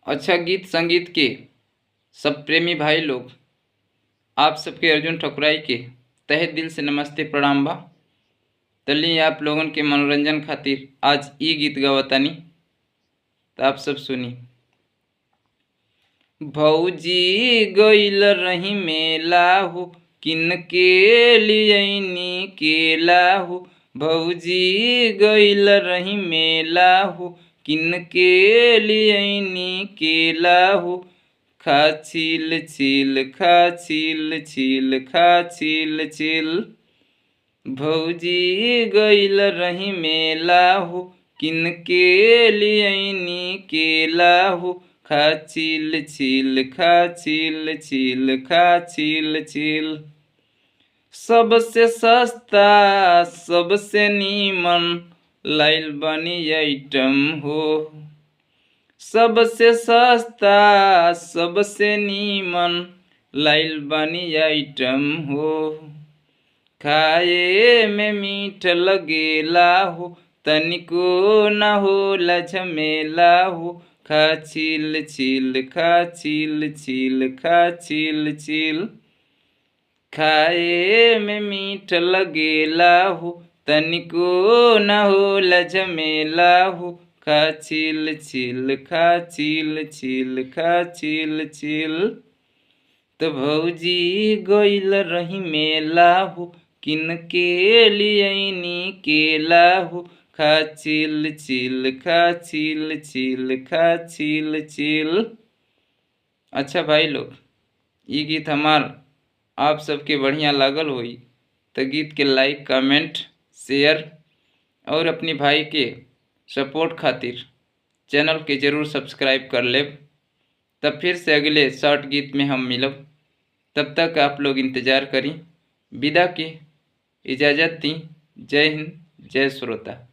अच्छा गीत संगीत के सब प्रेमी भाई लोग, आप सबके अर्जुन ठकुराई के तहे दिल से नमस्ते प्रणाम बा। तली आप लोगन के मनोरंजन खातिर आज ई गीत गवतानी, तो आप सब सुनी। भौजी गइल रही मेला हो, किन के लियनी केला हो। भौजी गइल रही मेला हो, किन के लियनी केला हो। खा छिल छिल खा छिल छिल खा छिल छिल। भौजी गइल रही मेला हो, किन के लियनी केला हो। खा छिल छिल खा छिल छिल खा छिल छिल। सबसे सस्ता सबसे नीमन लाइल बनी आइटम हो। सबसे सस्ता सबसे नीमन लाइल बनी आइटम हो। खाए में मीठ लगेला हो, तनिको न होला झमेला हो। खा छिल छिल खा छिल छिल खा छिल छिल। खाए में मीठ लगेला हो, तनिको न होला झमेला हो। खा छिल छिल खा छिल छिल खा छिल छिल। तो भौजी गइल रही मेला हो, किन के लियनी केला हो। खा छिल छिल खा छिल छिल खा छिल छिल। अच्छा भाई लोग, ये गीत हमार आप सबके बढ़िया लागल होई तो गीत के लाइक कमेंट शेयर और अपनी भाई के सपोर्ट खातिर चैनल के जरूर सब्सक्राइब कर लेब। तब फिर से अगले शॉर्ट गीत में हम मिलब। तब तक आप लोग इंतज़ार करी। विदा की इजाज़त दी। जय हिंद, जय श्रोता।